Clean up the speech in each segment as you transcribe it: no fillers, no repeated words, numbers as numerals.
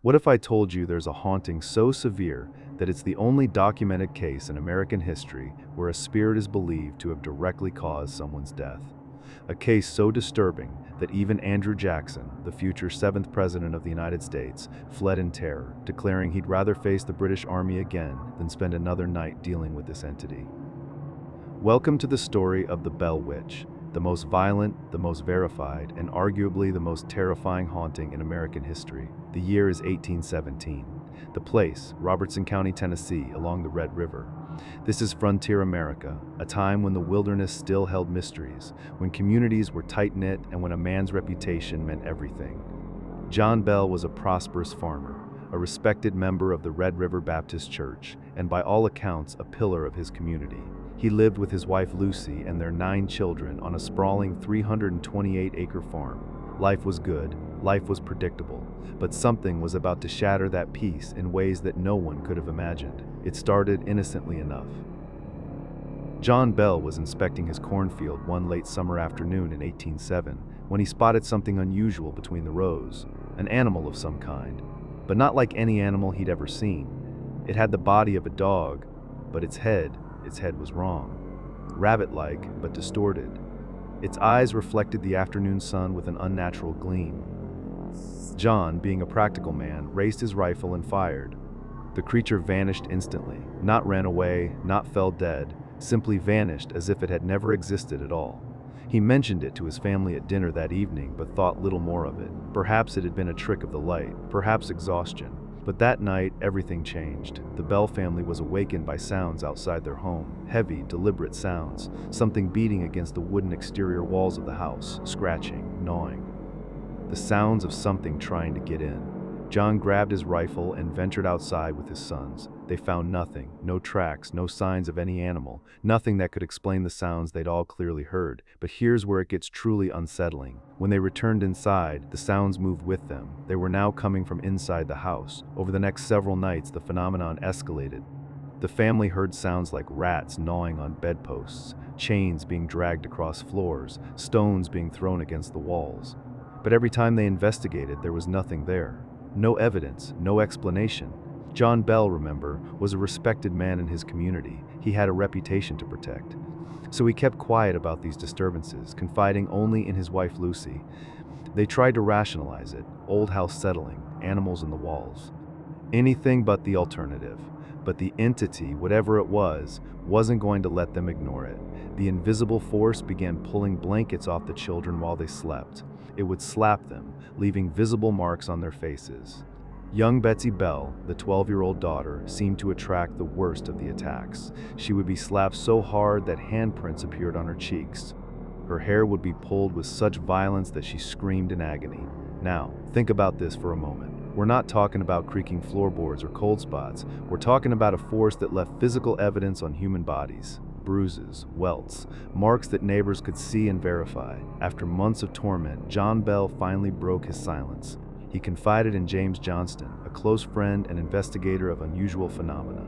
What if I told you there's a haunting so severe that it's the only documented case in American history where a spirit is believed to have directly caused someone's death? A case so disturbing that even Andrew Jackson, the future seventh president of the United States, fled in terror, declaring he'd rather face the British Army again than spend another night dealing with this entity. Welcome to the story of the Bell Witch, the most violent, the most verified, and arguably the most terrifying haunting in American history. The year is 1817. The place, Robertson County, Tennessee, along the Red River. This is frontier America, a time when the wilderness still held mysteries, when communities were tight-knit, and when a man's reputation meant everything. John Bell was a prosperous farmer, a respected member of the Red River Baptist Church, and by all accounts, a pillar of his community. He lived with his wife Lucy and their 9 children on a sprawling 328-acre farm. Life was good, life was predictable, but something was about to shatter that peace in ways that no one could have imagined. It started innocently enough. John Bell was inspecting his cornfield one late summer afternoon in 1807 when he spotted something unusual between the rows, an animal of some kind, but not like any animal he'd ever seen. It had the body of a dog, but its head was wrong. Rabbit-like, but distorted. Its eyes reflected the afternoon sun with an unnatural gleam. John, being a practical man, raised his rifle and fired. The creature vanished instantly, not ran away, not fell dead, simply vanished as if it had never existed at all. He mentioned it to his family at dinner that evening, but thought little more of it. Perhaps it had been a trick of the light, perhaps exhaustion. But that night, everything changed. The Bell family was awakened by sounds outside their home, heavy, deliberate sounds, something beating against the wooden exterior walls of the house, scratching, gnawing. The sounds of something trying to get in. John grabbed his rifle and ventured outside with his sons. They found nothing, no tracks, no signs of any animal, nothing that could explain the sounds they'd all clearly heard. But here's where it gets truly unsettling. When they returned inside, the sounds moved with them. They were now coming from inside the house. Over the next several nights, the phenomenon escalated. The family heard sounds like rats gnawing on bedposts, chains being dragged across floors, stones being thrown against the walls. But every time they investigated, there was nothing there. No evidence, no explanation. John Bell, remember, was a respected man in his community. He had a reputation to protect. So he kept quiet about these disturbances, confiding only in his wife Lucy. They tried to rationalize it, old house settling, animals in the walls. Anything but the alternative. But the entity, whatever it was, wasn't going to let them ignore it. The invisible force began pulling blankets off the children while they slept. It would slap them, leaving visible marks on their faces. Young Betsy Bell, the 12-year-old daughter, seemed to attract the worst of the attacks. She would be slapped so hard that handprints appeared on her cheeks. Her hair would be pulled with such violence that she screamed in agony. Now, think about this for a moment. We're not talking about creaking floorboards or cold spots. We're talking about a force that left physical evidence on human bodies. Bruises, welts, marks that neighbors could see and verify. After months of torment, John Bell finally broke his silence. He confided in James Johnston, a close friend and investigator of unusual phenomena.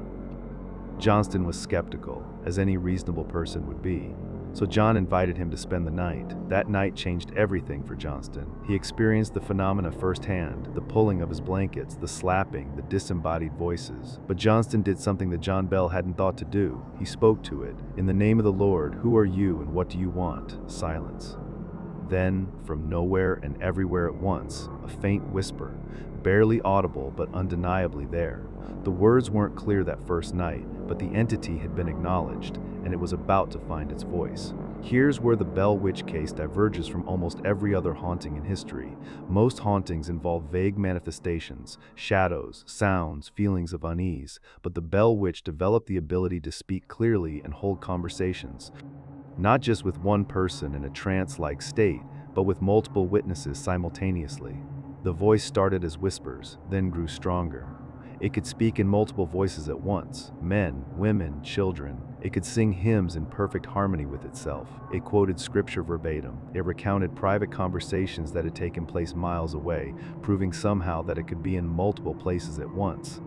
Johnston was skeptical, as any reasonable person would be. So John invited him to spend the night. That night changed everything for Johnston. He experienced the phenomena firsthand, the pulling of his blankets, the slapping, the disembodied voices. But Johnston did something that John Bell hadn't thought to do. He spoke to it. "In the name of the Lord, who are you and what do you want?" Silence. Then, from nowhere and everywhere at once, a faint whisper, barely audible but undeniably there. The words weren't clear that first night, but the entity had been acknowledged, and it was about to find its voice. Here's where the Bell Witch case diverges from almost every other haunting in history. Most hauntings involve vague manifestations, shadows, sounds, feelings of unease, but the Bell Witch developed the ability to speak clearly and hold conversations, not just with one person in a trance-like state, but with multiple witnesses simultaneously. The voice started as whispers, then grew stronger. It could speak in multiple voices at once, men, women, children. It could sing hymns in perfect harmony with itself. It quoted scripture verbatim. It recounted private conversations that had taken place miles away, proving somehow that it could be in multiple places at once.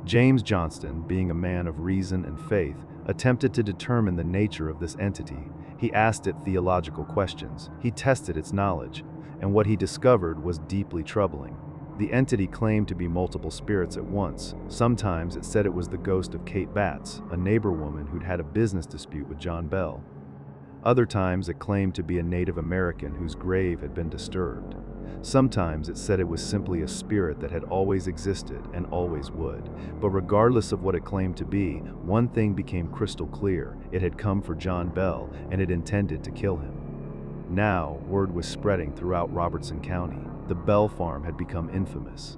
James Johnston, being a man of reason and faith, attempted to determine the nature of this entity. He asked it theological questions. He tested its knowledge, and what he discovered was deeply troubling. The entity claimed to be multiple spirits at once. Sometimes it said it was the ghost of Kate Batts, a neighbor woman who'd had a business dispute with John Bell. Other times it claimed to be a Native American whose grave had been disturbed. Sometimes it said it was simply a spirit that had always existed and always would. But regardless of what it claimed to be, one thing became crystal clear: it had come for John Bell, and it intended to kill him. Now, word was spreading throughout Robertson County. The Bell farm had become infamous.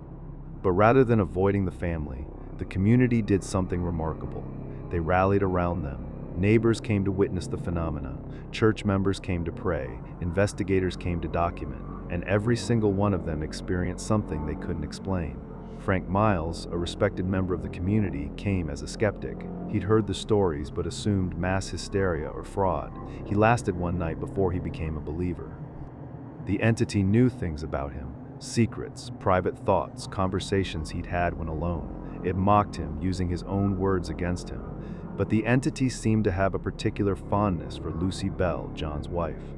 But rather than avoiding the family, the community did something remarkable. They rallied around them. Neighbors came to witness the phenomena, church members came to pray, investigators came to document, and every single one of them experienced something they couldn't explain. Frank Miles, a respected member of the community, came as a skeptic. He'd heard the stories but assumed mass hysteria or fraud. He lasted one night before he became a believer. The entity knew things about him: secrets, private thoughts, conversations he'd had when alone. It mocked him, using his own words against him. But the entity seemed to have a particular fondness for Lucy Bell, John's wife.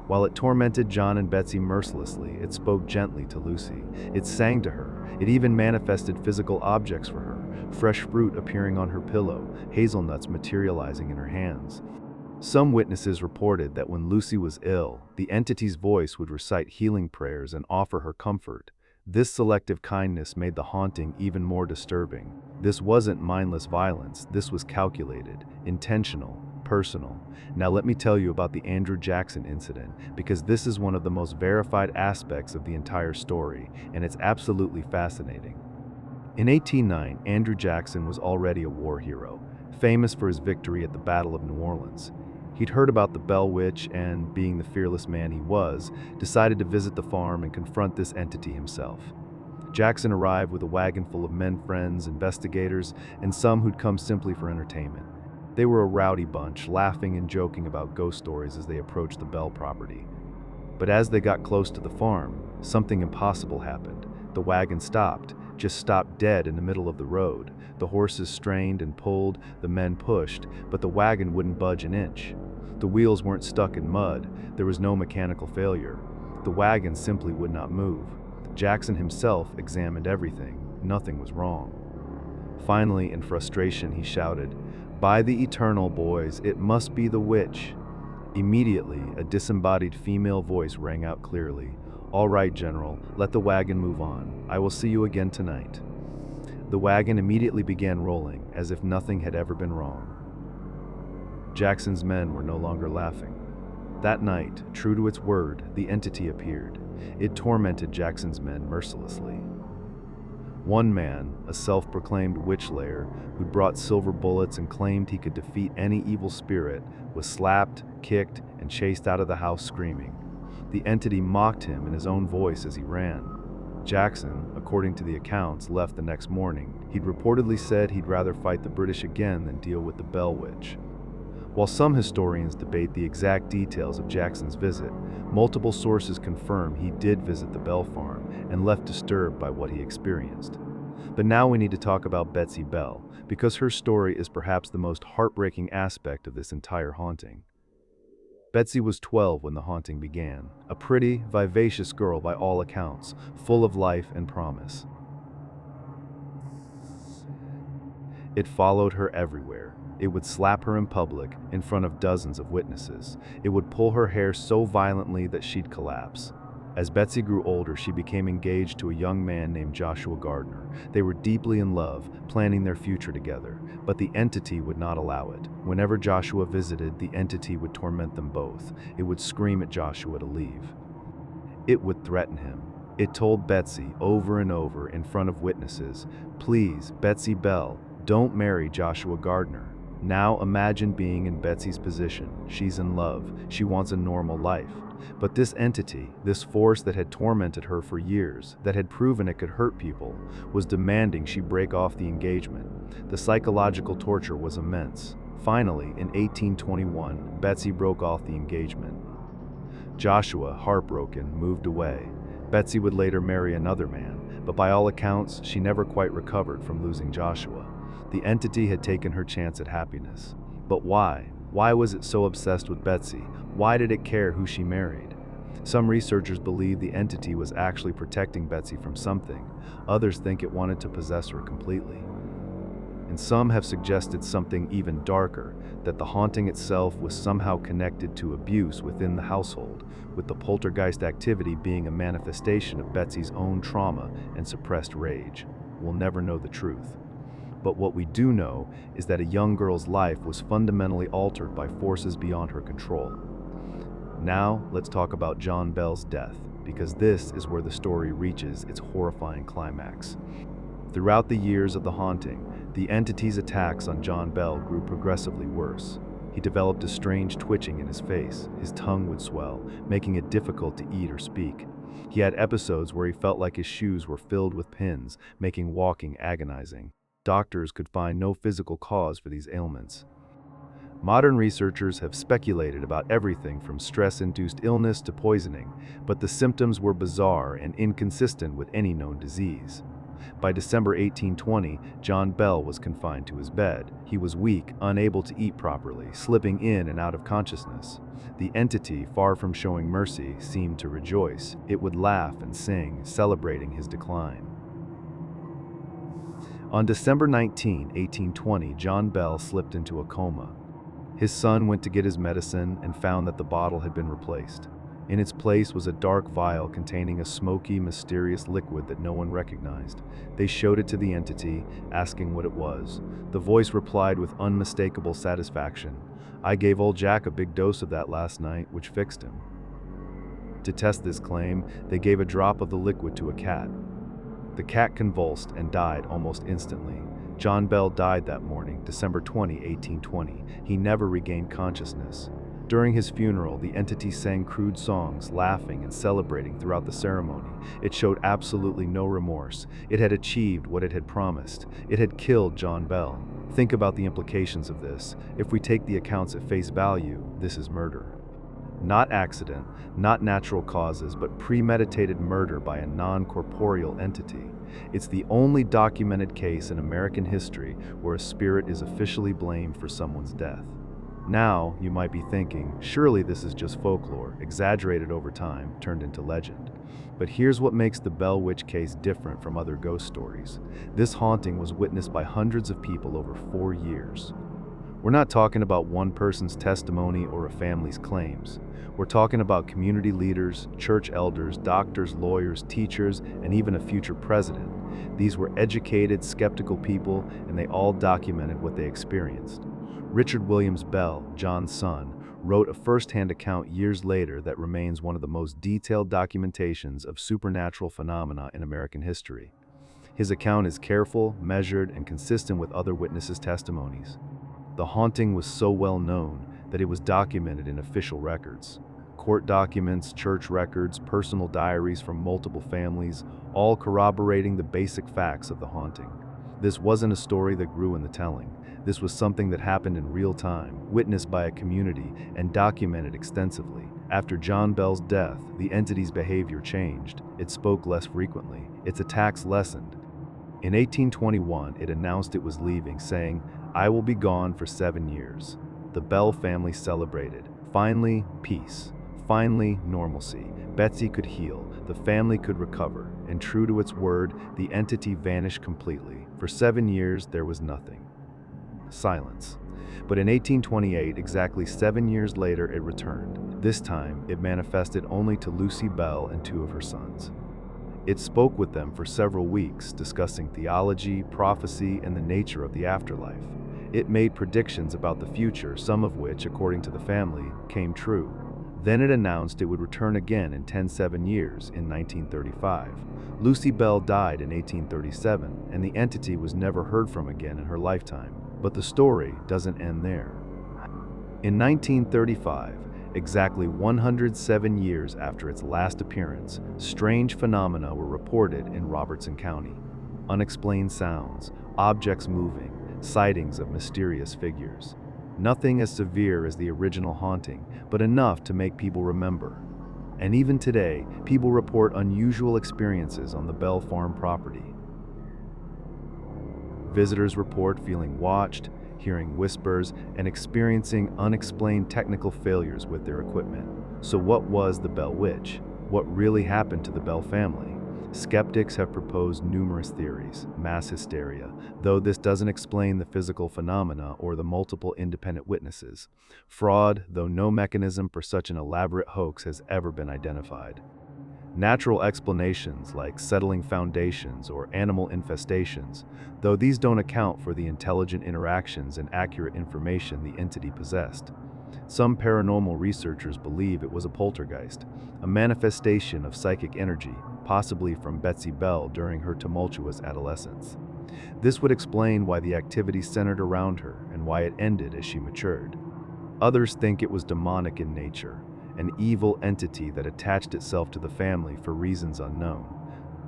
While it tormented John and Betsy mercilessly, it spoke gently to Lucy. It sang to her. It even manifested physical objects for her: fresh fruit appearing on her pillow, hazelnuts materializing in her hands. Some witnesses reported that when Lucy was ill, the entity's voice would recite healing prayers and offer her comfort. This selective kindness made the haunting even more disturbing. This wasn't mindless violence. This was calculated, intentional, personal. Now let me tell you about the Andrew Jackson incident, because this is one of the most verified aspects of the entire story, and it's absolutely fascinating. In 1809, Andrew Jackson was already a war hero, famous for his victory at the Battle of New Orleans. He'd heard about the Bell Witch and, being the fearless man he was, decided to visit the farm and confront this entity himself. Jackson arrived with a wagon full of men friends, investigators, and some who'd come simply for entertainment. They were a rowdy bunch, laughing and joking about ghost stories as they approached the Bell property. But as they got close to the farm, something impossible happened. The wagon stopped, just stopped dead in the middle of the road. The horses strained and pulled, the men pushed, but the wagon wouldn't budge an inch. The wheels weren't stuck in mud, there was no mechanical failure. The wagon simply would not move. Jackson himself examined everything. Nothing was wrong. Finally, in frustration, he shouted, "By the eternal, boys, it must be the witch." Immediately, a disembodied female voice rang out clearly. "All right, General, let the wagon move on. I will see you again tonight." The wagon immediately began rolling, as if nothing had ever been wrong. Jackson's men were no longer laughing. That night, true to its word, the entity appeared. It tormented Jackson's men mercilessly. One man, a self-proclaimed witch layer who'd brought silver bullets and claimed he could defeat any evil spirit, was slapped, kicked, and chased out of the house screaming. The entity mocked him in his own voice as he ran. Jackson, according to the accounts, left the next morning. He'd reportedly said he'd rather fight the British again than deal with the Bell Witch. While some historians debate the exact details of Jackson's visit, multiple sources confirm he did visit the Bell farm and left disturbed by what he experienced. But now we need to talk about Betsy Bell, because her story is perhaps the most heartbreaking aspect of this entire haunting. Betsy was 12 when the haunting began, a pretty, vivacious girl by all accounts, full of life and promise. It followed her everywhere. It would slap her in public, in front of dozens of witnesses. It would pull her hair so violently that she'd collapse. As Betsy grew older, she became engaged to a young man named Joshua Gardner. They were deeply in love, planning their future together, but the entity would not allow it. Whenever Joshua visited, the entity would torment them both. It would scream at Joshua to leave. It would threaten him. It told Betsy over and over in front of witnesses, "Please, Betsy Bell, don't marry Joshua Gardner." Now imagine being in Betsy's position. She's in love. She wants a normal life. But this entity, this force that had tormented her for years, that had proven it could hurt people, was demanding she break off the engagement. The psychological torture was immense. Finally, in 1821, Betsy broke off the engagement. Joshua, heartbroken, moved away. Betsy would later marry another man, but by all accounts, she never quite recovered from losing Joshua. The entity had taken her chance at happiness. But why? Why was it so obsessed with Betsy? Why did it care who she married? Some researchers believe the entity was actually protecting Betsy from something. Others think it wanted to possess her completely. And some have suggested something even darker, that the haunting itself was somehow connected to abuse within the household, with the poltergeist activity being a manifestation of Betsy's own trauma and suppressed rage. We'll never know the truth. But what we do know is that a young girl's life was fundamentally altered by forces beyond her control. Now, let's talk about John Bell's death, because this is where the story reaches its horrifying climax. Throughout the years of the haunting, the entity's attacks on John Bell grew progressively worse. He developed a strange twitching in his face. His tongue would swell, making it difficult to eat or speak. He had episodes where he felt like his shoes were filled with pins, making walking agonizing. Doctors could find no physical cause for these ailments. Modern researchers have speculated about everything from stress-induced illness to poisoning, but the symptoms were bizarre and inconsistent with any known disease. By December 1820, John Bell was confined to his bed. He was weak, unable to eat properly, slipping in and out of consciousness. The entity, far from showing mercy, seemed to rejoice. It would laugh and sing, celebrating his decline. On December 19, 1820, John Bell slipped into a coma. His son went to get his medicine and found that the bottle had been replaced. In its place was a dark vial containing a smoky, mysterious liquid that no one recognized. They showed it to the entity, asking what it was. The voice replied with unmistakable satisfaction, "I gave old Jack a big dose of that last night, which fixed him." To test this claim, they gave a drop of the liquid to a cat. The cat convulsed and died almost instantly. John Bell died that morning, December 20, 1820. He never regained consciousness. During his funeral, the entity sang crude songs, laughing and celebrating throughout the ceremony. It showed absolutely no remorse. It had achieved what it had promised. It had killed John Bell. Think about the implications of this. If we take the accounts at face value, this is murder. Not accident, not natural causes, but premeditated murder by a non-corporeal entity. It's the only documented case in American history where a spirit is officially blamed for someone's death. Now, you might be thinking, surely this is just folklore, exaggerated over time, turned into legend. But here's what makes the Bell Witch case different from other ghost stories. This haunting was witnessed by hundreds of people over 4 years. We're not talking about one person's testimony or a family's claims. We're talking about community leaders, church elders, doctors, lawyers, teachers, and even a future president. These were educated, skeptical people, and they all documented what they experienced. Richard Williams Bell, John's son, wrote a first-hand account years later that remains one of the most detailed documentations of supernatural phenomena in American history. His account is careful, measured, and consistent with other witnesses' testimonies. The haunting was so well known that it was documented in official records. Court documents, church records, personal diaries from multiple families, all corroborating the basic facts of the haunting. This wasn't a story that grew in the telling. This was something that happened in real time, witnessed by a community, and documented extensively. After John Bell's death, the entity's behavior changed. It spoke less frequently. Its attacks lessened. In 1821, it announced it was leaving, saying, "I will be gone for 7 years." The Bell family celebrated. Finally, peace. Finally, normalcy. Betsy could heal. The family could recover. And true to its word, the entity vanished completely. For 7 years, there was nothing. Silence. But in 1828, exactly 7 years later, it returned. This time, it manifested only to Lucy Bell and 2 of her sons. It spoke with them for several weeks, discussing theology, prophecy, and the nature of the afterlife. It made predictions about the future, some of which, according to the family, came true. Then it announced it would return again in 7 years, in 1935. Lucy Bell died in 1837, and the entity was never heard from again in her lifetime. But the story doesn't end there. In 1935, exactly 107 years after its last appearance, strange phenomena were reported in Robertson County. Unexplained sounds, objects moving, sightings of mysterious figures. Nothing as severe as the original haunting, but enough to make people remember. And even today, people report unusual experiences on the Bell Farm property. Visitors report feeling watched, hearing whispers, and experiencing unexplained technical failures with their equipment. So what was the Bell Witch? What really happened to the Bell family? Skeptics have proposed numerous theories. Mass hysteria, though this doesn't explain the physical phenomena or the multiple independent witnesses. Fraud, though no mechanism for such an elaborate hoax has ever been identified. Natural explanations like settling foundations or animal infestations, though these don't account for the intelligent interactions and accurate information the entity possessed. Some paranormal researchers believe it was a poltergeist, a manifestation of psychic energy, possibly from Betsy Bell during her tumultuous adolescence. This would explain why the activity centered around her and why it ended as she matured. Others think it was demonic in nature, an evil entity that attached itself to the family for reasons unknown.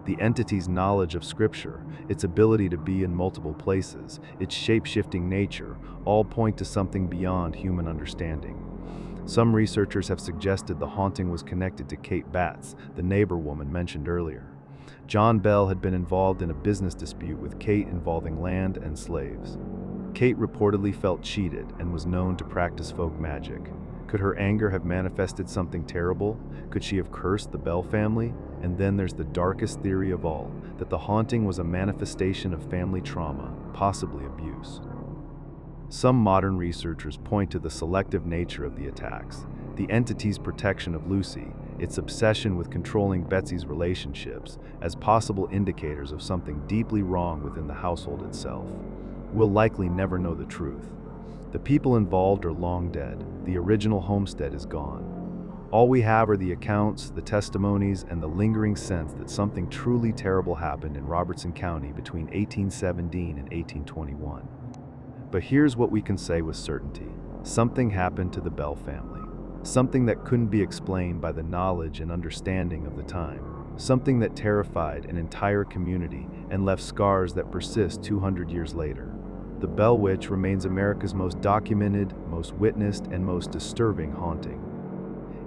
The entity's knowledge of Scripture, its ability to be in multiple places, its shape-shifting nature, all point to something beyond human understanding. Some researchers have suggested the haunting was connected to Kate Batts, the neighbor woman mentioned earlier. John Bell had been involved in a business dispute with Kate involving land and slaves. Kate reportedly felt cheated and was known to practice folk magic. Could her anger have manifested something terrible? Could she have cursed the Bell family? And then there's the darkest theory of all, that the haunting was a manifestation of family trauma, possibly abuse. Some modern researchers point to the selective nature of the attacks, the entity's protection of Lucy, its obsession with controlling Betsy's relationships, as possible indicators of something deeply wrong within the household itself. We'll likely never know the truth. The people involved are long dead. The original homestead is gone. All we have are the accounts, the testimonies, and the lingering sense that something truly terrible happened in Robertson County between 1817 and 1821. But here's what we can say with certainty. Something happened to the Bell family. Something that couldn't be explained by the knowledge and understanding of the time. Something that terrified an entire community and left scars that persist 200 years later. The Bell Witch remains America's most documented, most witnessed, and most disturbing haunting.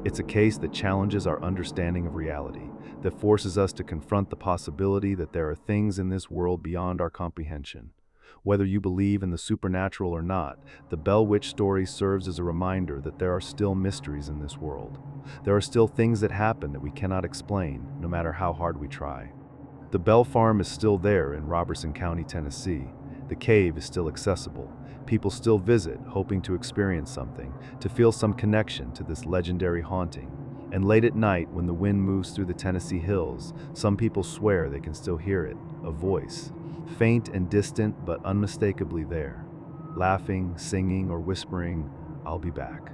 It's a case that challenges our understanding of reality, that forces us to confront the possibility that there are things in this world beyond our comprehension. Whether you believe in the supernatural or not, the Bell Witch story serves as a reminder that there are still mysteries in this world. There are still things that happen that we cannot explain, no matter how hard we try. The Bell Farm is still there in Robertson County, Tennessee. The cave is still accessible. People still visit, hoping to experience something, to feel some connection to this legendary haunting. And late at night, when the wind moves through the Tennessee hills, some people swear they can still hear it, a voice, faint and distant but unmistakably there, laughing, singing, or whispering, "I'll be back."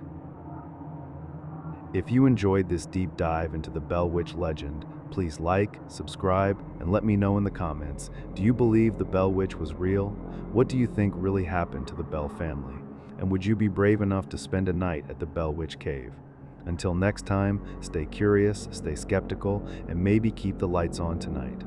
If you enjoyed this deep dive into the Bell Witch legend, please like, subscribe, and let me know in the comments. Do you believe the Bell Witch was real? What do you think really happened to the Bell family? And would you be brave enough to spend a night at the Bell Witch Cave? Until next time, stay curious, stay skeptical, and maybe keep the lights on tonight.